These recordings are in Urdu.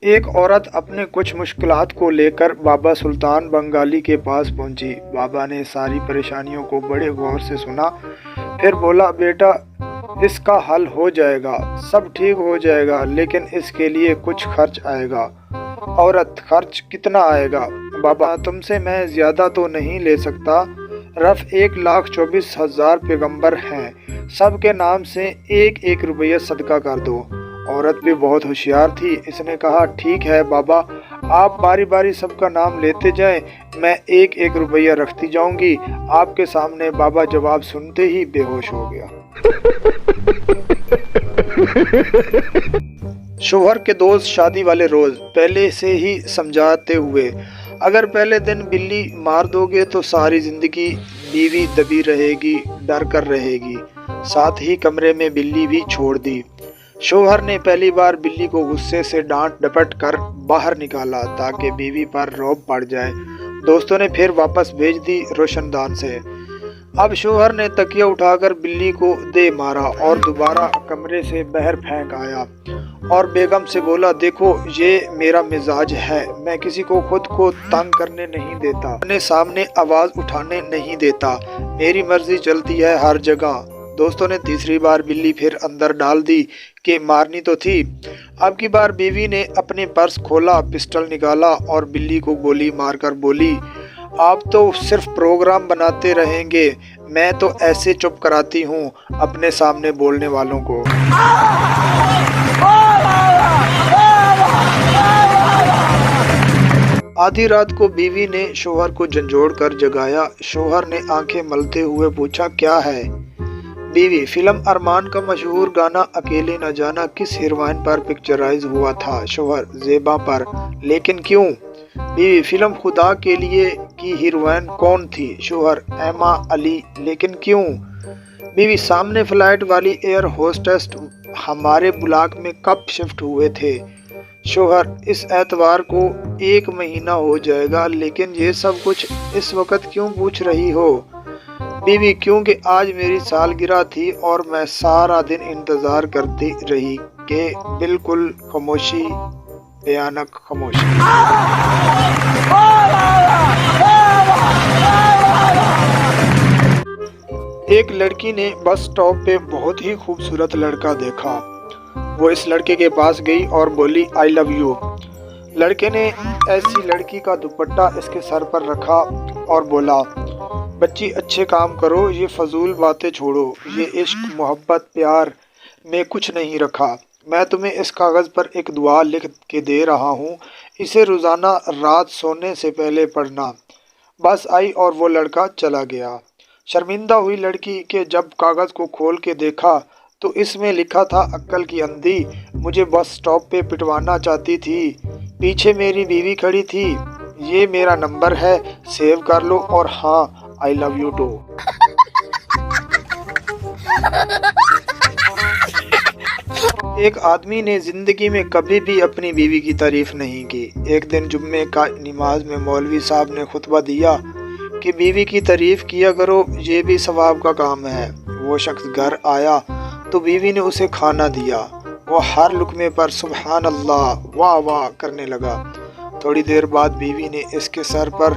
ایک عورت اپنے کچھ مشکلات کو لے کر بابا سلطان بنگالی کے پاس پہنچی۔ بابا نے ساری پریشانیوں کو بڑے غور سے سنا، پھر بولا، بیٹا اس کا حل ہو جائے گا، سب ٹھیک ہو جائے گا، لیکن اس کے لیے کچھ خرچ آئے گا۔ عورت: خرچ کتنا آئے گا؟ بابا: تم سے میں زیادہ تو نہیں لے سکتا، رف 1,24,000 پیغمبر ہیں، سب کے نام سے 1 روپیہ صدقہ کر دو۔ عورت بھی بہت ہوشیار تھی، اس نے کہا، ٹھیک ہے بابا، آپ باری باری سب کا نام لیتے جائیں، میں 1 روپیہ رکھتی جاؤں گی۔ آپ کے سامنے بابا جواب سنتے ہی بے ہوش ہو گیا۔ شوہر کے دوست شادی والے روز پہلے سے ہی سمجھاتے ہوئے: اگر پہلے دن بلی مار دو گے تو ساری زندگی بیوی دبی رہے گی، ڈر کر رہے گی۔ ساتھ ہی کمرے میں بلی بھی چھوڑ دی۔ شوہر نے پہلی بار بلی کو غصے سے ڈانٹ ڈپٹ کر باہر نکالا تاکہ بیوی پر رعب پڑ جائے۔ دوستوں نے پھر واپس بھیج دی روشن دان سے۔ اب شوہر نے تکیہ اٹھا کر بلی کو دے مارا اور دوبارہ کمرے سے باہر پھینک آیا اور بیگم سے بولا، دیکھو یہ میرا مزاج ہے، میں کسی کو خود کو تنگ کرنے نہیں دیتا، اپنے سامنے آواز اٹھانے نہیں دیتا، میری مرضی چلتی ہے ہر جگہ۔ دوستوں نے تیسری بار بلی پھر اندر ڈال دی کہ مارنی تو تھی۔ اب کی بار بیوی نے اپنے پرس کھولا، پسٹل نکالا اور بلی کو گولی مار کر بولی، آپ تو صرف پروگرام بناتے رہیں گے، میں تو ایسے چپ کراتی ہوں اپنے سامنے بولنے والوں کو۔ آدھی رات کو بیوی نے شوہر کو جھنجھوڑ کر جگایا۔ شوہر نے آنکھیں ملتے ہوئے پوچھا، کیا ہے؟ بیوی: فلم ارمان کا مشہور گانا اکیلے نہ جانا کس ہیروئن پر پکچرائز ہوا تھا؟ شوہر: زیبا پر۔ لیکن کیوں؟ بیوی: فلم خدا کے لیے کی ہیروئن کون تھی؟ شوہر: ایما علی۔ لیکن کیوں؟ بیوی: سامنے فلائٹ والی ایئر ہوسٹس ہمارے بلاک میں کب شفٹ ہوئے تھے؟ شوہر: اس اتوار کو 1 مہینہ ہو جائے گا، لیکن یہ سب کچھ اس وقت کیوں پوچھ رہی ہو؟ بیوی: کیونکہ آج میری سالگرہ تھی اور میں سارا دن انتظار کرتی رہی کہ بالکل خاموشی، بھیانک خاموشی۔ ایک لڑکی نے بس سٹاپ پہ بہت ہی خوبصورت لڑکا دیکھا۔ وہ اس لڑکے کے پاس گئی اور بولی، آئی لو یو۔ لڑکے نے ایسی لڑکی کا دوپٹہ اس کے سر پر رکھا اور بولا، بچی اچھے کام کرو، یہ فضول باتیں چھوڑو، یہ عشق محبت پیار میں کچھ نہیں رکھا۔ میں تمہیں اس کاغذ پر ایک دعا لکھ کے دے رہا ہوں، اسے روزانہ رات سونے سے پہلے پڑھنا۔ بس آئی اور وہ لڑکا چلا گیا۔ شرمندہ ہوئی لڑکی کہ جب کاغذ کو کھول کے دیکھا تو اس میں لکھا تھا، عقل کی اندھی، مجھے بس سٹاپ پہ پٹوانا چاہتی تھی، پیچھے میری بیوی کھڑی تھی، یہ میرا نمبر ہے، سیو کر لو، اور ہاں، آئی لو یو ٹو۔ ایک آدمی نے زندگی میں کبھی بھی اپنی بیوی کی تعریف نہیں کی۔ ایک دن جمعے کا نماز میں مولوی صاحب نے خطبہ دیا کہ بیوی کی تعریف کیا کرو، یہ بھی ثواب کا کام ہے۔ وہ شخص گھر آیا تو بیوی نے اسے کھانا دیا۔ وہ ہر لقمے پر سبحان اللہ، واہ واہ کرنے لگا۔ تھوڑی دیر بعد بیوی نے اس کے سر پر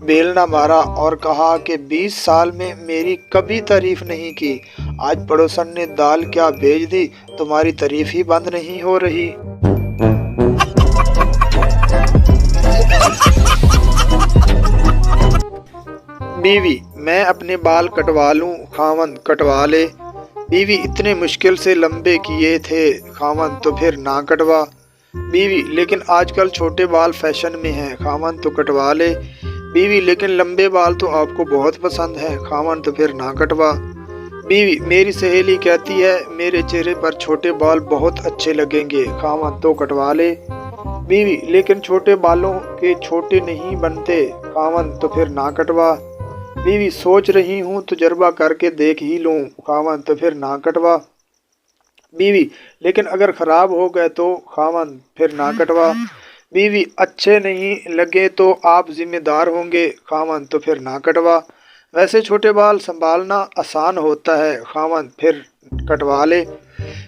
بیلنا مارا اور کہا کہ 20 سال میں میری کبھی تعریف نہیں کی، آج پڑوسن نے دال کیا بھیج دی، تمہاری تعریف ہی بند نہیں ہو رہی۔ بیوی: میں اپنے بال کٹوا لوں، خاوند: کٹوا لے۔ بیوی: اتنے مشکل سے لمبے کیے تھے، خاوند: تو پھر نہ کٹوا۔ بیوی: لیکن آج کل چھوٹے بال فیشن میں ہیں، خاوند: تو کٹوا لے۔ بیوی: لیکن لمبے بال تو آپ کو بہت پسند ہیں، خاوند: تو پھر نہ کٹوا۔ بیوی: میری سہیلی کہتی ہے میرے چہرے پر چھوٹے بال بہت اچھے لگیں گے، خاوند: تو کٹوا لے۔ بیوی: لیکن چھوٹے بالوں کے چھوٹے نہیں بنتے، خاوند: تو پھر نہ کٹوا۔ بیوی: سوچ رہی ہوں تجربہ کر کے دیکھ ہی لوں، خاوند: تو پھر نہ کٹوا۔ بیوی: لیکن اگر خراب ہو گئے تو، خاوند: پھر نہ کٹوا۔ بیوی: اچھے نہیں لگے تو آپ ذمہ دار ہوں گے، خاوند: تو پھر نہ کٹوا۔ ویسے چھوٹے بال سنبھالنا آسان ہوتا ہے، خاوند: پھر کٹوا لے۔